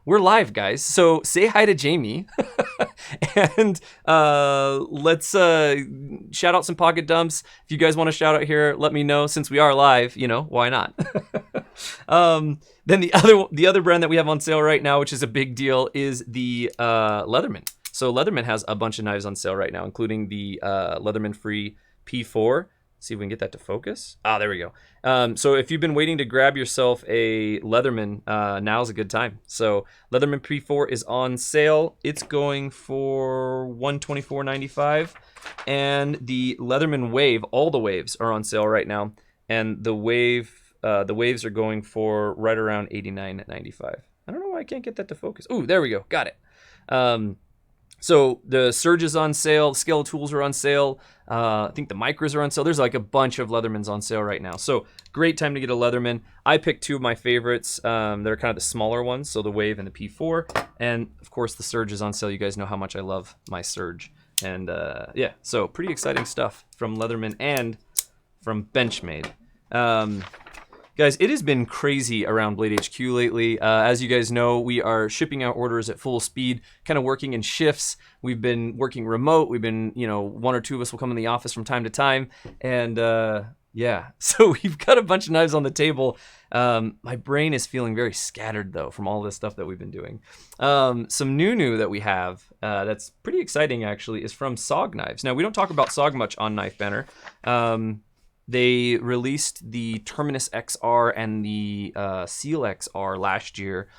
we're live, guys. So say hi to Jamie, and let's shout out some pocket dumps. If you guys want to shout out here, let me know. Since we are live, why not? Then the other brand that we have on sale right now, which is a big deal, is the Leatherman. So Leatherman has a bunch of knives on sale right now, including the Leatherman Free P4. See if we can get that to focus. There we go. So if you've been waiting to grab yourself a Leatherman, now's a good time. So Leatherman P4 is on sale. It's going for $124.95. And the Leatherman Wave, all the waves are on sale right now. And the waves are going for right around $89.95. I don't know why I can't get that to focus. Ooh, there we go. Got it. So the Surge is on sale, Scale Tools are on sale, I think the Micras are on sale. There's like a bunch of Leathermans on sale right now. So great time to get a Leatherman. I picked two of my favorites. They're kind of the smaller ones, so the Wave and the P4. And of course the Surge is on sale. You guys know how much I love my Surge. And yeah, so pretty exciting stuff from Leatherman and from Benchmade. Guys, it has been crazy around Blade HQ lately. As you guys know, we are shipping out orders at full speed, kind of working in shifts. We've been working remote. We've been, one or two of us will come in the office from time to time. And yeah, so we've got a bunch of knives on the table. My brain is feeling very scattered, though, from all this stuff that we've been doing. Some new that we have that's pretty exciting, actually, is from SOG Knives. Now, we don't talk about SOG much on Knife Banter. They released the Terminus XR and the Seal XR last year.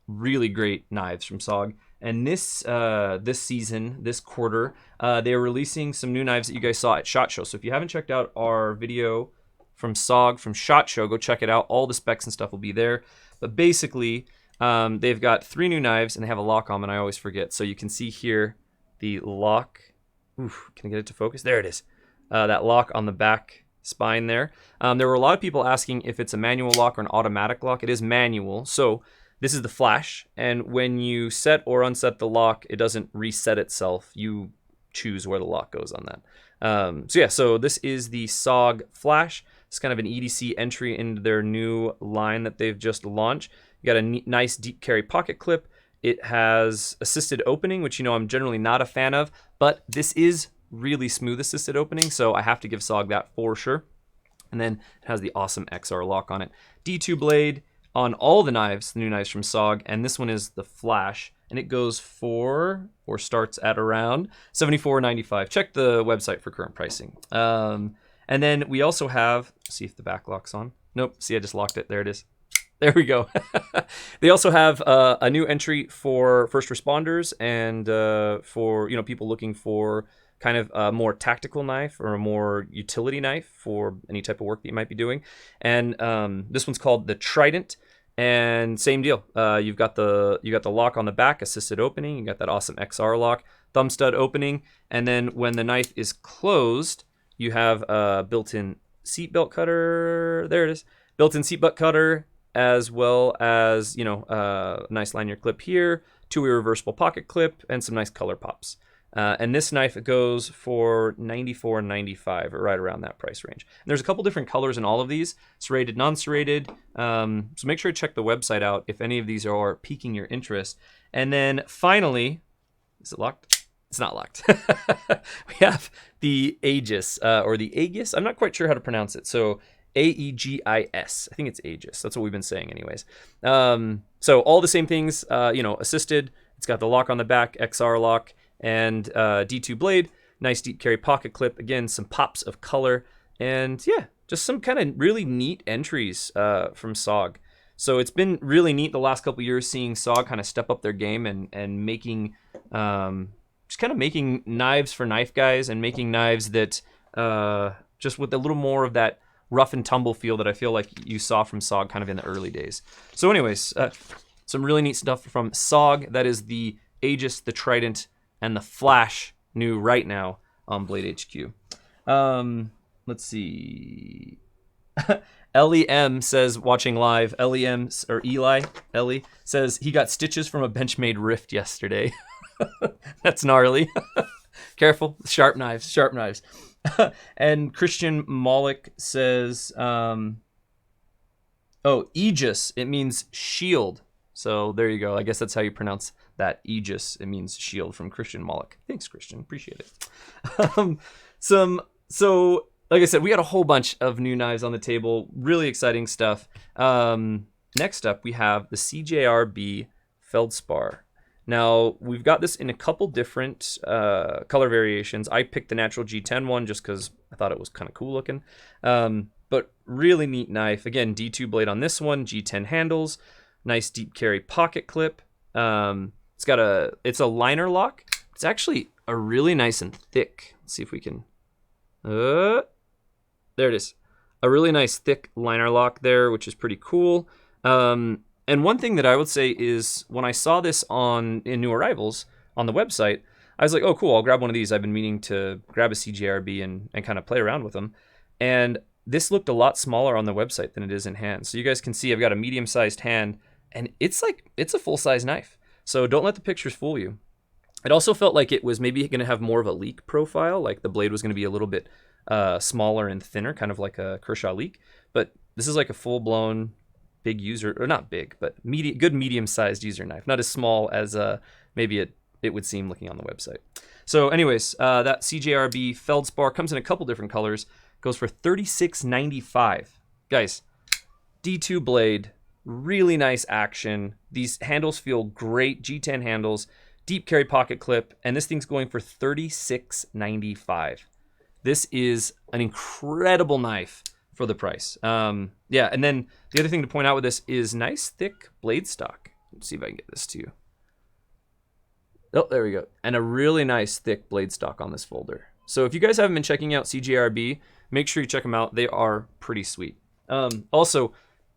Really great knives from SOG. And this season, this quarter, they are releasing some new knives that you guys saw at SHOT Show. So if you haven't checked out our video from SOG from SHOT Show, go check it out. All the specs and stuff will be there. But basically, they've got 3 new knives, and they have a lock on them, and I always forget. So you can see here the lock. Oof, can I get it to focus? There it is. That lock on the back spine there. There were a lot of people asking if it's a manual lock or an automatic lock. It is manual. So this is the flash, and when you set or unset the lock, it doesn't reset itself. You choose where the lock goes on that. So yeah, so this is the SOG Flash. It's kind of an EDC entry into their new line that they've just launched. You got a nice deep carry pocket clip. It has assisted opening, which I'm generally not a fan of, but this is really smooth assisted opening, so I have to give SOG that for sure. And then it has the awesome XR lock on it. D2 blade on all the knives, the new knives from SOG, and this one is the Flash, and it goes for, or starts at around $74.95. Check the website for current pricing. And then we also have, see if the back lock's on. Nope, see, I just locked it. There it is. There we go. They also have a new entry for first responders and for people looking for kind of a more tactical knife or a more utility knife for any type of work that you might be doing. And this one's called the Trident, and same deal. You've got the lock on the back, assisted opening. You got that awesome XR lock, thumb stud opening, and then when the knife is closed, you have a built-in seatbelt cutter. There it is, built-in seatbelt cutter, as well as a nice lanyard clip here, two-way reversible pocket clip, and some nice color pops. And this knife goes for $94.95, or right around that price range. And there's a couple different colors in all of these, serrated, non-serrated. So make sure to check the website out if any of these are piquing your interest. And then finally, is it locked? It's not locked. We have the Aegis, or the Aegis. I'm not quite sure how to pronounce it. So Aegis. I think it's Aegis. That's what we've been saying anyways. So all the same things, assisted. It's got the lock on the back, XR lock, and D2 blade, nice deep carry pocket clip, again some pops of color, and yeah, just some kind of really neat entries from SOG. So it's been really neat the last couple years seeing SOG kind of step up their game and making just kind of making knives for knife guys, and making knives that just with a little more of that rough and tumble feel that I feel like you saw from SOG kind of in the early days. So anyways, some really neat stuff from SOG. That is the Aegis, the Trident, and the Flash, new right now on Blade HQ. Let's see. LEM says, watching live, LEM, or Ellie says he got stitches from a Benchmade Rift yesterday. That's gnarly. Careful, sharp knives. And Christian Malik says, Aegis, it means shield. So there you go. I guess that's how you pronounce that Aegis. It means shield from Christian Moloch. Thanks, Christian. Appreciate it. So like I said, we got a whole bunch of new knives on the table. Really exciting stuff. Next up, we have the CJRB feldspar. Now, we've got this in a couple different color variations. I picked the natural G10 one just because I thought it was kind of cool looking. But really neat knife. Again, D2 blade on this one, G10 handles, nice deep carry pocket clip. It's a liner lock. It's actually a really nice and thick. Let's see if we can. There it is. A really nice thick liner lock there, which is pretty cool. And one thing that I would say is when I saw this in New Arrivals on the website, I was like, oh, cool, I'll grab one of these. I've been meaning to grab a CJRB and kind of play around with them. And this looked a lot smaller on the website than it is in hand. So you guys can see I've got a medium-sized hand, and it's a full-size knife. So don't let the pictures fool you. It also felt like it was maybe going to have more of a leak profile, like the blade was going to be a little bit smaller and thinner, kind of like a Kershaw leak. But this is like a full-blown big user, or not big, but good medium-sized user knife. Not as small as maybe it would seem looking on the website. So anyways, that CJRB feldspar comes in a couple different colors. Goes for $36.95. Guys, D2 blade, really nice action. These handles feel great, G10 handles, deep carry pocket clip, and this thing's going for $36.95. This is an incredible knife for the price. Yeah, and then the other thing to point out with this is nice thick blade stock. Let's see if I can get this to you. Oh, there we go. And a really nice thick blade stock on this folder. So if you guys haven't been checking out CJRB, make sure you check them out. They are pretty sweet. Also,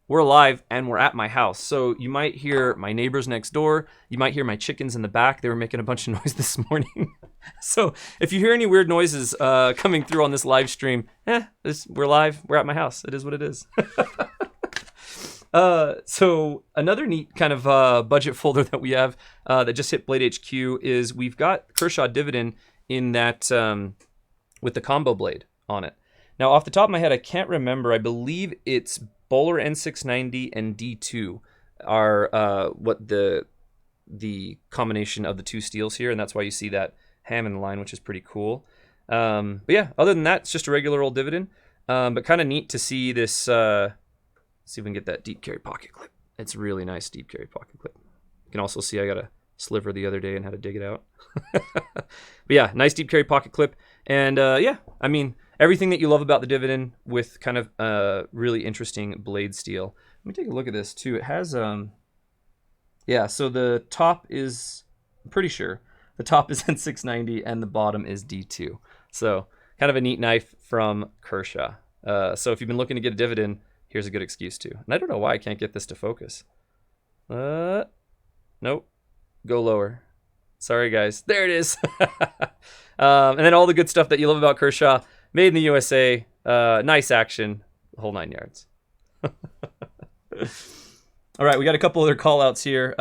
we're live and we're at my house. So you might hear my neighbors next door. You might hear my chickens in the back. They were making a bunch of noise this morning. So if you hear any weird noises coming through on this live stream, we're live. We're at my house. It is what it is. So another neat kind of budget folder that we have that just hit Blade HQ is we've got Kershaw Dividend in that with the combo blade on it. Now, off the top of my head, I can't remember. I believe it's Bowler N690 and D2 are what the combination of the two steels here, and that's why you see that ham in the line, which is pretty cool. But yeah, other than that, it's just a regular old Dividend. But kind of neat to see this. Let's see if we can get that deep carry pocket clip. It's really nice deep carry pocket clip. You can also see I got a sliver the other day and had to dig it out. But yeah, nice deep carry pocket clip. And yeah, I mean, everything that you love about the Dividend with kind of really interesting blade steel. Let me take a look at this too. It has, yeah, so the top is, I'm pretty sure, the top is N690 and the bottom is D2. So kind of a neat knife from Kershaw. So if you've been looking to get a Dividend, here's a good excuse to. And I don't know why I can't get this to focus. Nope. Go lower. Sorry, guys. There it is. And then all the good stuff that you love about Kershaw. Made in the USA. Nice action. The whole 9 yards. All right, we got a couple other call-outs here.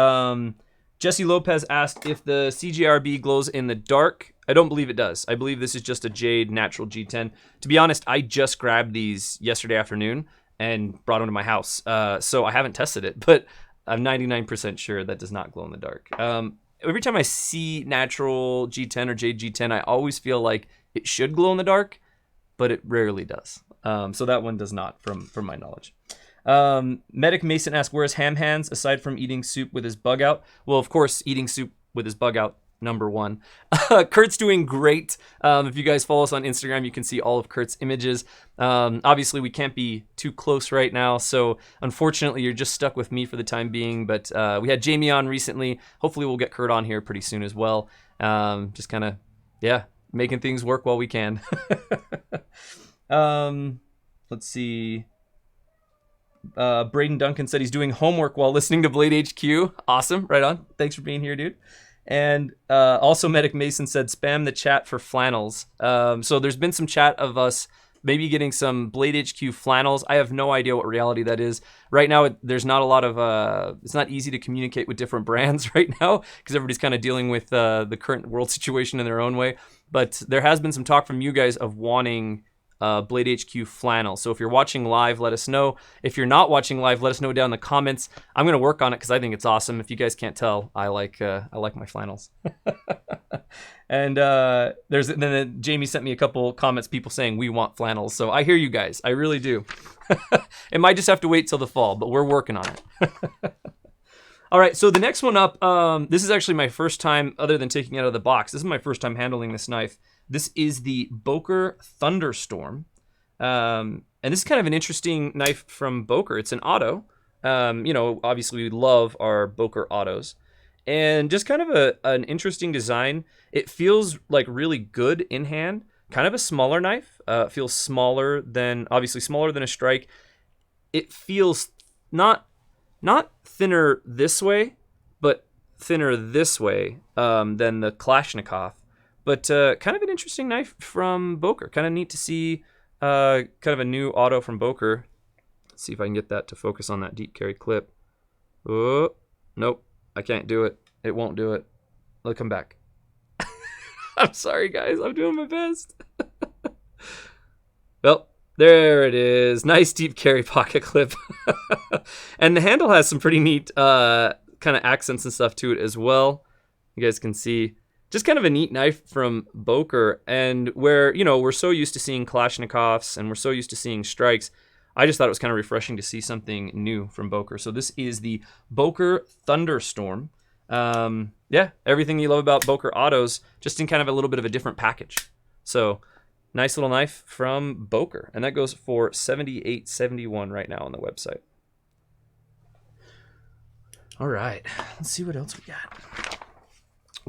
Jesse Lopez asked if the CJRB glows in the dark. I don't believe it does. I believe this is just a Jade natural G10. To be honest, I just grabbed these yesterday afternoon and brought them to my house. So I haven't tested it, but I'm 99% sure that does not glow in the dark. Every time I see natural G10 or Jade G10, I always feel like it should glow in the dark, but it rarely does. So that one does not, from my knowledge. Medic Mason asked, where's Ham Hands aside from eating soup with his bug out? Well, of course, eating soup with his bug out, number one. Kurt's doing great. If you guys follow us on Instagram, you can see all of Kurt's images. Obviously, we can't be too close right now, so unfortunately, you're just stuck with me for the time being. But we had Jamie on recently. Hopefully, we'll get Kurt on here pretty soon as well. Just kind of, yeah, making things work while we can. Let's see. Braden Duncan said he's doing homework while listening to Blade HQ. Awesome. Right on. Thanks for being here, dude. And also Medic Mason said spam the chat for flannels. So there's been some chat of us maybe getting some Blade HQ flannels. I have no idea what reality that is. Right now, there's not a lot of, it's not easy to communicate with different brands right now because everybody's kind of dealing with the current world situation in their own way. But there has been some talk from you guys of wanting Blade HQ flannel. So if you're watching live, let us know. If you're not watching live, let us know down in the comments. I'm gonna work on it because I think it's awesome. If you guys can't tell, I like my flannels. And then Jamie sent me a couple comments, people saying we want flannels. So I hear you guys, I really do. It might just have to wait till the fall, but we're working on it. All right, so the next one up, this is actually my first time, other than taking it out of the box, this is my first time handling this knife. This is the Boker Thunderstorm. And this is kind of an interesting knife from Boker. It's an auto. You know, obviously we love our Boker autos. And just kind of an interesting design. It feels like really good in hand. Kind of a smaller knife. It feels smaller than, obviously smaller than a strike. It feels not thinner this way, but thinner this way than the Kalashnikov. But kind of an interesting knife from Boker. Kind of neat to see kind of a new auto from Boker. Let's see if I can get that to focus on that deep carry clip. Oh, nope. I can't do it. It won't do it. Look, come back. I'm sorry, guys. I'm doing my best. Well, there it is. Nice deep carry pocket clip. And the handle has some pretty neat kind of accents and stuff to it as well. You guys can see. Just kind of a neat knife from Boker. And where, you know, we're so used to seeing Kalashnikovs and we're so used to seeing strikes, I just thought it was kind of refreshing to see something new from Boker. So this is the Boker Thunderstorm. Yeah, everything you love about Boker autos, just in kind of a little bit of a different package. So nice little knife from Boker, and that goes for $78.71 right now on the website. All right, let's see what else we got.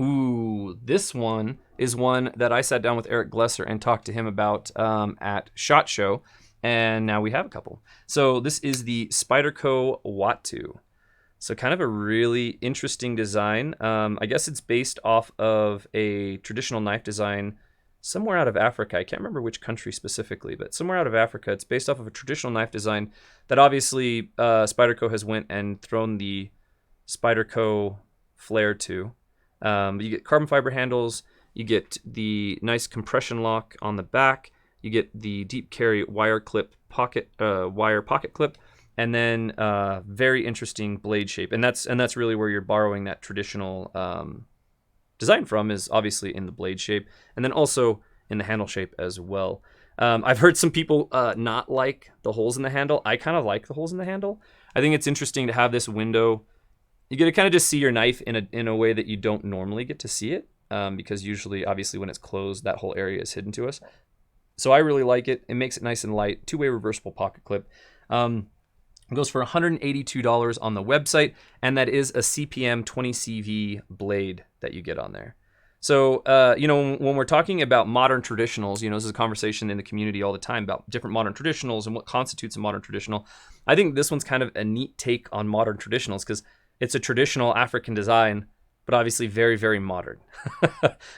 Ooh, this one is one that I sat down with Eric Glesser and talked to him about at SHOT Show, and now we have a couple. So this is the Spyderco Wat. So kind of a really interesting design. I guess it's based off of a traditional knife design somewhere out of Africa. I can't remember which country specifically, but somewhere out of Africa. It's based off of a traditional knife design that obviously Spyderco has went and thrown the Spyderco flair to. You get carbon fiber handles. You get the nice compression lock on the back. You get the deep carry wire pocket clip. And then very interesting blade shape, and that's really where you're borrowing that traditional design from, is obviously in the blade shape, and then also in the handle shape as well. I've heard some people not like the holes in the handle. I kind of like the holes in the handle. I think it's interesting to have this window. You get to kind of just see your knife in a way that you don't normally get to see it, because usually, obviously, when it's closed, that whole area is hidden to us. So I really like it. It makes it nice and light. Two-way reversible pocket clip. It goes for $182 on the website, and that is a CPM 20CV blade that you get on there. So, you know, when we're talking about modern traditionals, you know, this is a conversation in the community all the time about different modern traditionals and what constitutes a modern traditional. I think this one's kind of a neat take on modern traditionals because it's a traditional African design, but obviously very, very modern.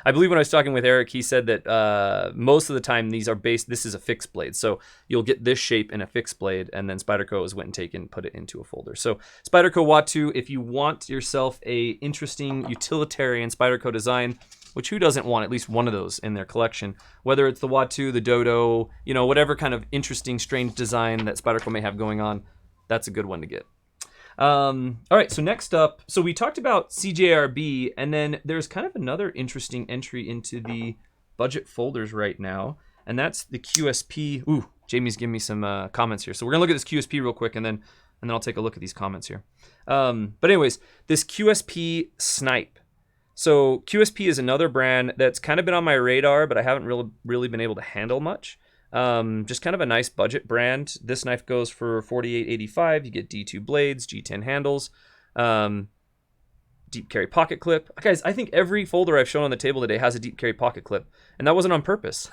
I believe when I was talking with Eric, he said that most of the time this is a fixed blade. So you'll get this shape in a fixed blade, and then Spyderco has went and put it into a folder. So Spyderco Wat, if you want yourself a interesting utilitarian Spyderco design, which who doesn't want at least one of those in their collection, whether it's the Wat, the Dodo, you know, whatever kind of interesting, strange design that Spyderco may have going on, that's a good one to get. All right, so next up, so we talked about CJRB, and then there's kind of another interesting entry into the budget folders right now, and that's the QSP. Ooh, Jamie's giving me some comments here. So we're gonna look at this QSP real quick, and then I'll take a look at these comments here. But anyways, this QSP Snipe. So QSP is another brand that's kind of been on my radar, but I haven't really been able to handle much. Just kind of a nice budget brand. This knife goes for $48.85. You get D2 blades, G10 handles, deep carry pocket clip. Guys, I think every folder I've shown on the table today has a deep carry pocket clip, and that wasn't on purpose.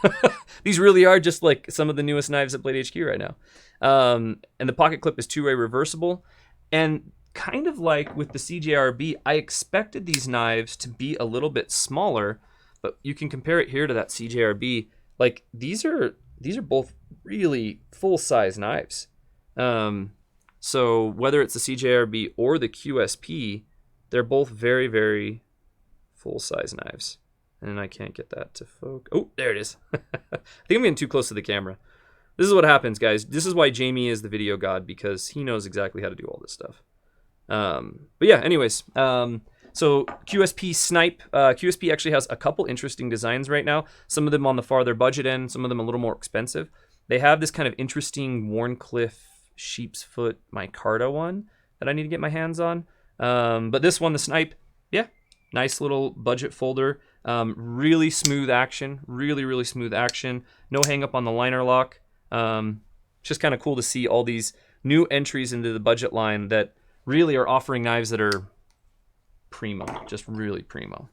These really are just like some of the newest knives at Blade HQ right now. And the pocket clip is two-way reversible, and kind of like with the CJRB, I expected these knives to be a little bit smaller, but you can compare it here to that CJRB. Like these are both really full-size knives. So whether it's the CJRB or the QSP, they're both very, very full-size knives. And I can't get that to focus. Oh, there it is. I think I'm getting too close to the camera. this is what happens, guys. This is why Jamie is the video god, because he knows exactly how to do all this stuff. But yeah, anyways, so QSP Snipe, QSP actually has a couple interesting designs right now. Some of them on the farther budget end, some of them a little more expensive. They have this kind of interesting Wharncliffe sheep's foot micarta one that I need to get my hands on. But this one, the Snipe, yeah, nice little budget folder. Really smooth action, really smooth action. No hang up on the liner lock. Just kind of cool to see all these new entries into the budget line that really are offering knives that are primo, just really primo.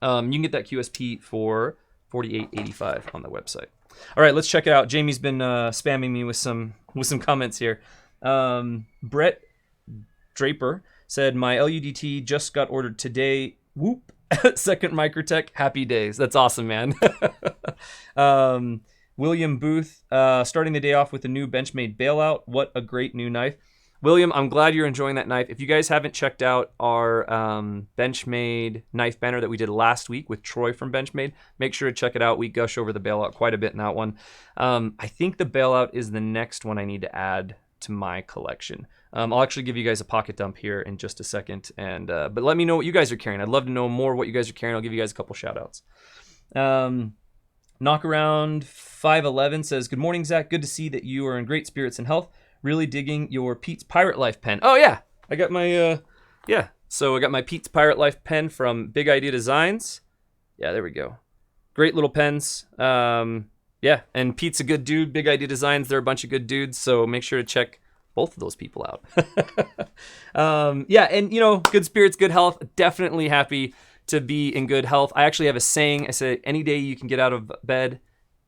You can get that QSP for $48.85 on the website. All right, let's check it out. Jamie's been spamming me with some comments here. Brett Draper said, my LUDT just got ordered today. Whoop. Second Microtech. Happy days. That's awesome, man. William Booth, starting the day off with a new Benchmade Bailout. What a great new knife. William, I'm glad you're enjoying that knife. If you guys haven't checked out our Benchmade knife banner that we did last week with Troy from Benchmade, make sure to check it out. We gush over the Bailout quite a bit in that one. I think the Bailout is the next one I need to add to my collection. I'll actually give you guys a pocket dump here in just a second, and but let me know what you guys are carrying. I'd love to know more what you guys are carrying. I'll give you guys a couple shout outs. Knockaround 511 says, good morning, Zach. Good to see that you are in great spirits and health. Really digging your Pete's Pirate Life pen. Oh yeah, I got my so I got my Pete's Pirate Life pen from Big Idea Designs. Yeah, there we go. Great little pens. Yeah, and Pete's a good dude. Big Idea Designs, they're a bunch of good dudes, so make sure to check both of those people out. Yeah, and you know, good spirits, good health. Definitely happy to be in good health. I actually have a saying. I say, any day you can get out of bed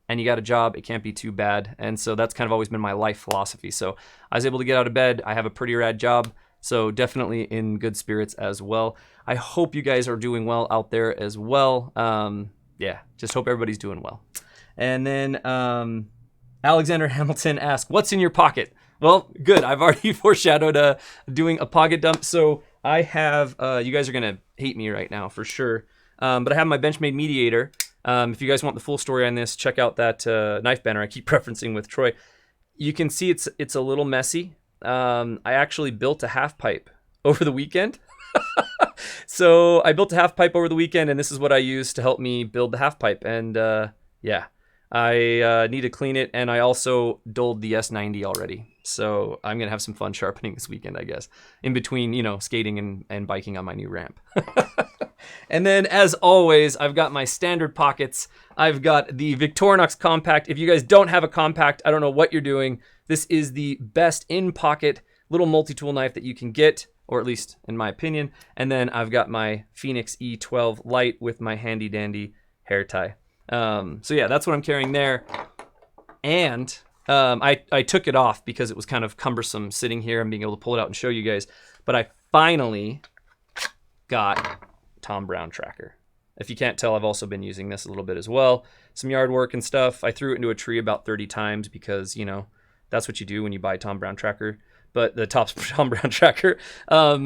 and you got a job, it can't be too bad. And so that's kind of always been my life philosophy. So I was able to get out of bed. I have a pretty rad job. So definitely in good spirits as well. I hope you guys are doing well out there as well. Yeah, just hope everybody's doing well. And then Alexander Hamilton asked, what's in your pocket? Well, good. I've already foreshadowed doing a pocket dump. So I have, you guys are going to hate me right now for sure. But I have my Benchmade Mediator. If you guys want the full story on this, check out that knife banner I keep referencing with Troy. You can see it's a little messy. I actually built a half pipe over the weekend. So I built a half pipe over the weekend, and this is what I used to help me build the half pipe. And yeah, I need to clean it, and I also dulled the S90 already. So I'm going to have some fun sharpening this weekend, I guess, in between, you know, skating and biking on my new ramp. And then, as always, I've got my standard pockets. I've got the Victorinox Compact. If you guys don't have a Compact, I don't know what you're doing. This is the best in-pocket little multi-tool knife that you can get, or at least in my opinion. And then I've got my Phoenix E12 Lite with my handy-dandy hair tie. So yeah, that's what I'm carrying there. And I took it off because it was kind of cumbersome sitting here and being able to pull it out and show you guys. But I finally got Tom Brown tracker. If you can't tell, I've also been using this a little bit as well. Some yard work and stuff. I threw it into a tree about 30 times because, you know, that's what you do when you buy Tom Brown tracker. But the Tom Brown tracker. A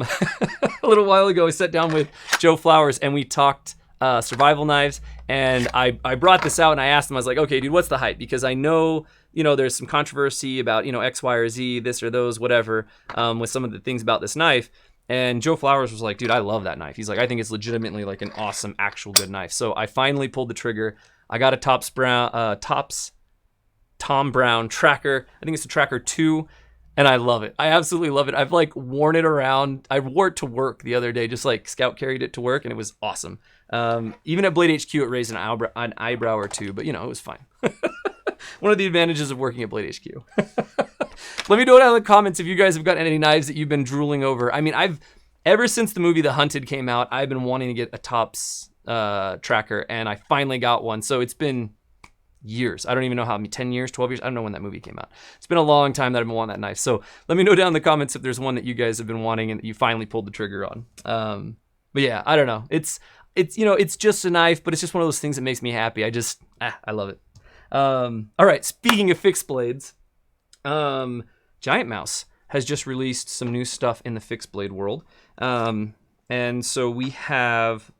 little while ago, I sat down with Joe Flowers and we talked survival knives. And I brought this out and I asked him, I was like, okay, dude, what's the hype? Because I know, you know, there's some controversy about, you know, X, Y, or Z, this or those, whatever, with some of the things about this knife. And Joe Flowers was like, dude, I love that knife. He's like, I think it's legitimately like an awesome, actual good knife. So I finally pulled the trigger. I got a Tops Tom Brown tracker. I think it's a Tracker 2, and I love it. I absolutely love it. I've like worn it around. I wore it to work the other day, just like scout carried it to work, and it was awesome. Even at Blade HQ, it raised an eyebrow or two, but you know, it was fine. One of the advantages of working at Blade HQ. Let me know down in the comments if you guys have got any knives that you've been drooling over. I mean, ever since the movie The Hunted came out, I've been wanting to get a Tops tracker, and I finally got one. So it's been years. I don't even know how many, 10 years, 12 years. I don't know when that movie came out. It's been a long time that I've been wanting that knife. So let me know down in the comments if there's one that you guys have been wanting and that you finally pulled the trigger on. But yeah, I don't know. It's you know, it's just a knife, but it's just one of those things that makes me happy. I love it. All right, speaking of fixed blades, Giant Mouse has just released some new stuff in the fixed blade world. And so we have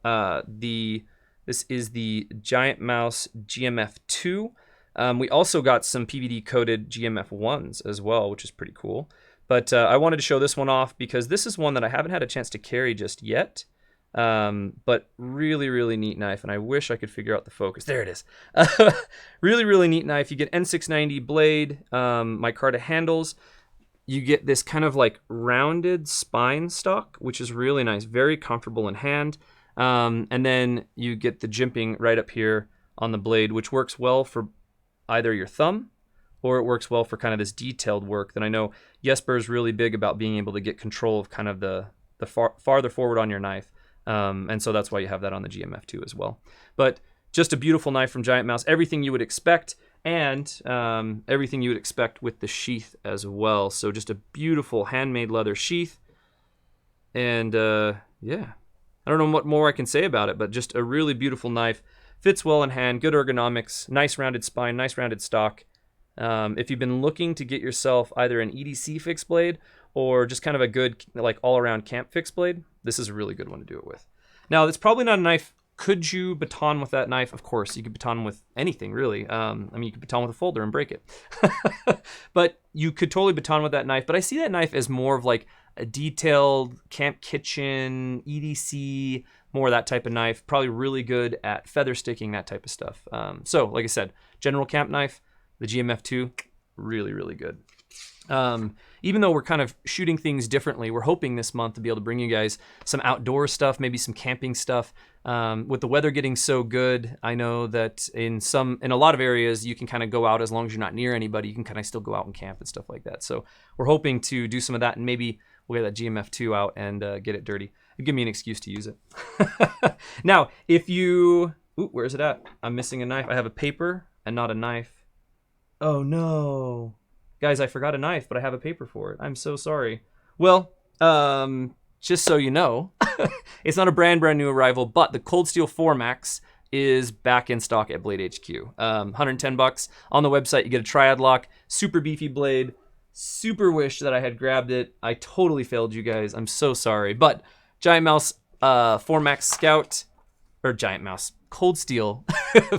this is the Giant Mouse GMF2. We also got some PVD coated GMF 1s as well, which is pretty cool. But I wanted to show this one off because this is one that I haven't had a chance to carry just yet. But really, really neat knife, and I wish I could figure out the focus. There it is. Really, really neat knife. You get N690 blade, micarta handles. You get this kind of like rounded spine stock, which is really nice, very comfortable in hand. And then you get the jimping right up here on the blade, which works well for either your thumb or it works well for kind of this detailed work that I know Jesper is really big about being able to get control of kind of the farther forward on your knife. And so that's why you have that on the GMF2 as well. But just a beautiful knife from Giant Mouse, everything you would expect, and everything you would expect with the sheath as well. So just a beautiful handmade leather sheath. And yeah, I don't know what more I can say about it, but just a really beautiful knife. Fits well in hand, good ergonomics, nice rounded spine, nice rounded stock. If you've been looking to get yourself either an EDC fixed blade or just kind of a good like all-around camp fixed blade, this is a really good one to do it with. Now, it's probably not a knife. Could you baton with that knife? Of course, you could baton with anything, really. I mean, you could baton with a folder and break it. But you could totally baton with that knife. But I see that knife as more of like a detailed camp kitchen, EDC, more of that type of knife. Probably really good at feather sticking, that type of stuff. So, like I said, general camp knife, the GMF2, really, really good. Even though we're kind of shooting things differently, we're hoping this month to be able to bring you guys some outdoor stuff, maybe some camping stuff. With the weather getting so good, I know that in a lot of areas you can kind of go out as long as you're not near anybody. You can kind of still go out and camp and stuff like that. So we're hoping to do some of that, and maybe we'll get that GMF2 out and get it dirty. It'd give me an excuse to use it. Now, if you, where's it at? I'm missing a knife. I have a paper and not a knife. Oh no. Guys, I forgot a knife, but I have a paper for it. I'm so sorry. Well, just so you know, it's not a brand new arrival, but the Cold Steel 4 Max is back in stock at Blade HQ. $110 on the website. You get a triad lock, super beefy blade. Super wish that I had grabbed it. I totally failed you guys. I'm so sorry. But Giant Mouse 4 Max Scout, or Giant Mouse Cold Steel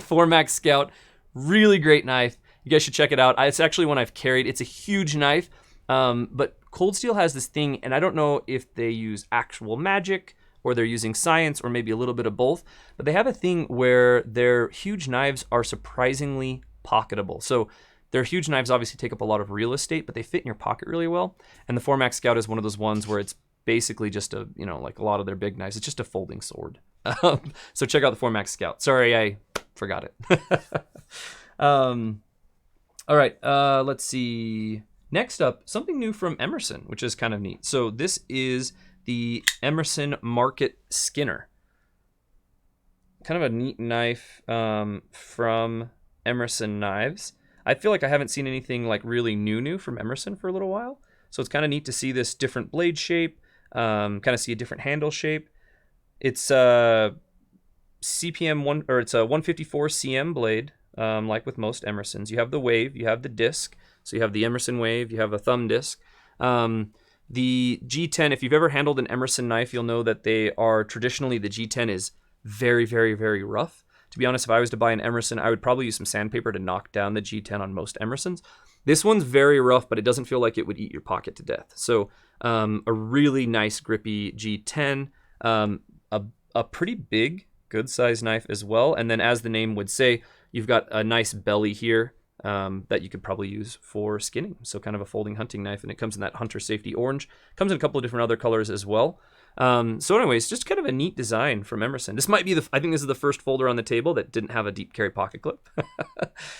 4 Max Scout, really great knife. You guys should check it out. It's actually one I've carried. It's a huge knife, but Cold Steel has this thing, and I don't know if they use actual magic or they're using science or maybe a little bit of both, but they have a thing where their huge knives are surprisingly pocketable. So their huge knives obviously take up a lot of real estate, but they fit in your pocket really well. And the 4 Max Scout is one of those ones where it's basically just a, like a lot of their big knives, it's just a folding sword. So check out the 4 Max Scout. Sorry, I forgot it. All right, let's see. Next up, something new from Emerson, which is kind of neat. So this is the Emerson Market Skinner. Kind of a neat knife from Emerson Knives. I feel like I haven't seen anything like really new from Emerson for a little while. So it's kind of neat to see this different blade shape, kind of see a different handle shape. It's CPM one, or it's a 154 CM blade. Like with most Emersons, you have the wave, you have the disc. So you have the Emerson wave, you have a thumb disc. The G10, if you've ever handled an Emerson knife, you'll know that they are traditionally, the G10 is very, very, very rough. To be honest, if I was to buy an Emerson, I would probably use some sandpaper to knock down the G10 on most Emersons. This one's very rough, but it doesn't feel like it would eat your pocket to death. So a really nice grippy G10, a pretty big, good size knife as well. And then as the name would say, you've got a nice belly here that you could probably use for skinning. So kind of a folding hunting knife, and it comes in that hunter safety orange. Comes in a couple of different other colors as well. So anyways, just kind of a neat design from Emerson. This might be I think this is the first folder on the table that didn't have a deep carry pocket clip.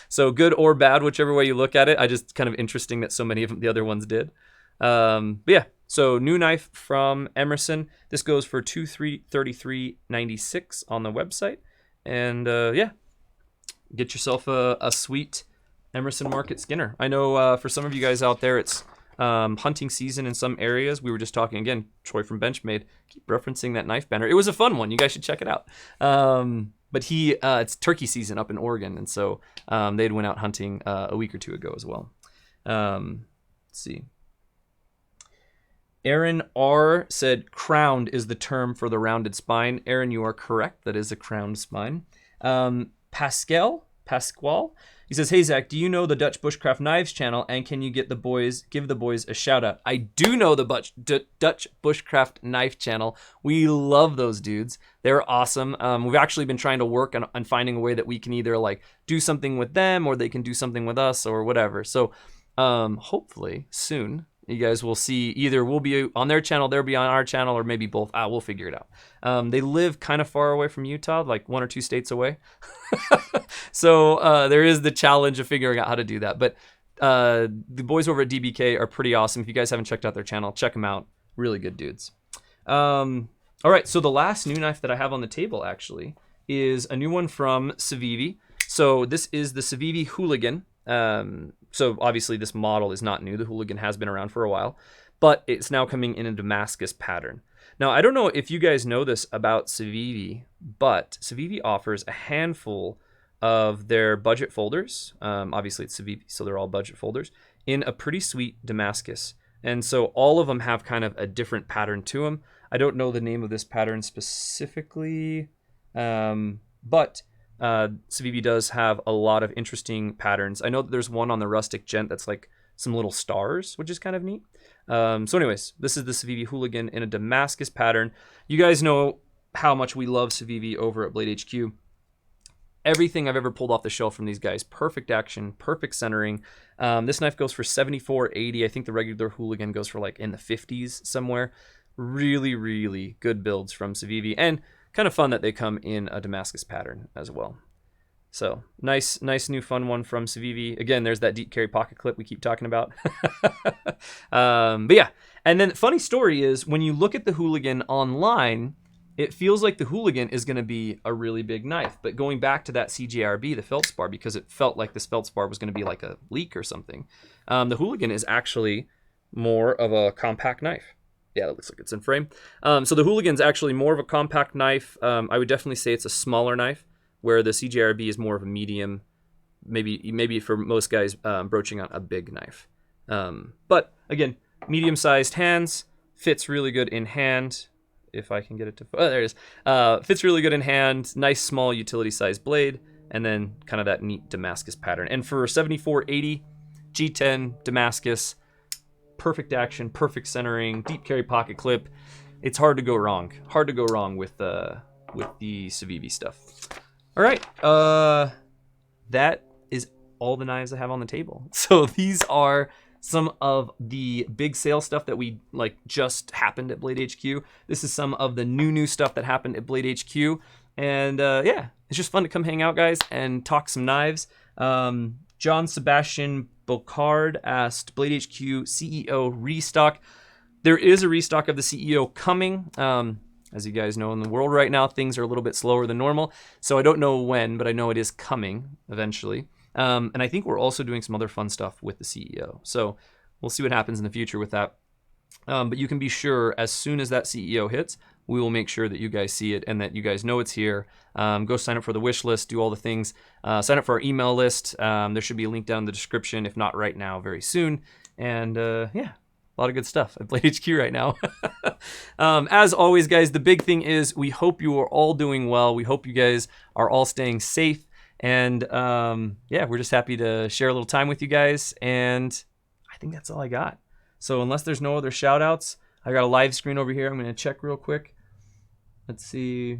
So good or bad, whichever way you look at it. I just kind of interesting that so many of the other ones did. But yeah, so new knife from Emerson. This goes for $33.96 on the website. And yeah, get yourself a sweet Emerson Market Skinner. I know for some of you guys out there, it's hunting season in some areas. We were just talking again, Troy from Benchmade, keep referencing that knife banner. It was a fun one. You guys should check it out. But it's turkey season up in Oregon, and so they'd went out hunting a week or two ago as well. Let's see. Aaron R. said crowned is the term for the rounded spine. Aaron, you are correct. That is a crowned spine. Pasquale He says, "Hey Zach, do you know the Dutch Bushcraft Knives channel, and can you give the boys a shout out?" I do know the Dutch Bushcraft Knife channel. We love those dudes. They're awesome. We've actually been trying to work on finding a way that we can either like do something with them, or they can do something with us, or whatever. So hopefully soon you guys will see, either we'll be on their channel, they'll be on our channel, or maybe both. We'll figure it out. They live kind of far away from Utah, like 1 or 2 states away. So there is the challenge of figuring out how to do that. But the boys over at DBK are pretty awesome. If you guys haven't checked out their channel, check them out. Really good dudes. All right, so the last new knife that I have on the table actually is a new one from Civivi. So this is the Civivi Hooligan. So obviously this model is not new. The Hooligan has been around for a while, but it's now coming in a Damascus pattern. Now, I don't know if you guys know this about Civivi, but Civivi offers a handful of their budget folders. Obviously it's Civivi, so they're all budget folders, in a pretty sweet Damascus. And so all of them have kind of a different pattern to them. I don't know the name of this pattern specifically, but Civivi does have a lot of interesting patterns. I know that there's one on the Rustic Gent that's like some little stars, which is kind of neat. So anyways, this is the Civivi Hooligan in a Damascus pattern. You guys know how much we love Civivi over at Blade HQ. Everything I've ever pulled off the shelf from these guys, perfect action, perfect centering. This knife goes for $74.80. I think the regular Hooligan goes for like in the 50s somewhere. Really, really good builds from Civivi, and kind of fun that they come in a Damascus pattern as well. So nice new fun one from Civivi. Again, there's that deep carry pocket clip we keep talking about. But yeah, and then funny story is when you look at the Hooligan online, it feels like the Hooligan is going to be a really big knife. But going back to that CJRB, the feldspar, because it felt like this feldspar was going to be like a leak or something, the Hooligan is actually more of a compact knife. Yeah, it looks like it's in frame. So the Hooligan's actually more of a compact knife. I would definitely say it's a smaller knife, where the CJRB is more of a medium, maybe for most guys broaching on a big knife. But again, medium-sized hands, fits really good in hand. If I can get it to, oh, there it is. Fits really good in hand, nice small utility-sized blade, and then kind of that neat Damascus pattern. And for $74.80, G10 Damascus, perfect action, perfect centering, deep carry pocket clip. It's hard to go wrong. Hard to go wrong with the Civivi stuff. All right, that is all the knives I have on the table. So these are some of the big sale stuff that we like just happened at Blade HQ. This is some of the new stuff that happened at Blade HQ. And yeah, it's just fun to come hang out, guys, and talk some knives. John Sebastian Bocard asked, Blade HQ CEO restock. There is a restock of the CEO coming. As you guys know, in the world right now, things are a little bit slower than normal. So I don't know when, but I know it is coming eventually. And I think we're also doing some other fun stuff with the CEO. So we'll see what happens in the future with that. But you can be sure as soon as that CEO hits, we will make sure that you guys see it and that you guys know it's here. Go sign up for the wish list, do all the things. Sign up for our email list. There should be a link down in the description, if not right now, very soon. And yeah, a lot of good stuff at Blade HQ right now. As always, guys, the big thing is we hope you are all doing well. We hope you guys are all staying safe. And yeah, we're just happy to share a little time with you guys. And I think that's all I got. So unless there's no other shout outs, I got a live screen over here. I'm going to check real quick. Let's see.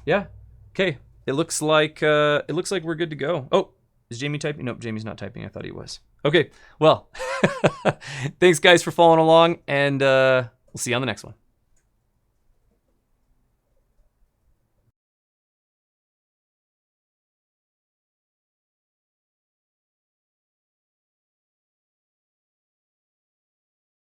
Yeah. Okay. It looks like we're good to go. Oh, is Jamie typing? Nope, Jamie's not typing. I thought he was. Okay. Well, thanks guys for following along, and we'll see you on the next one.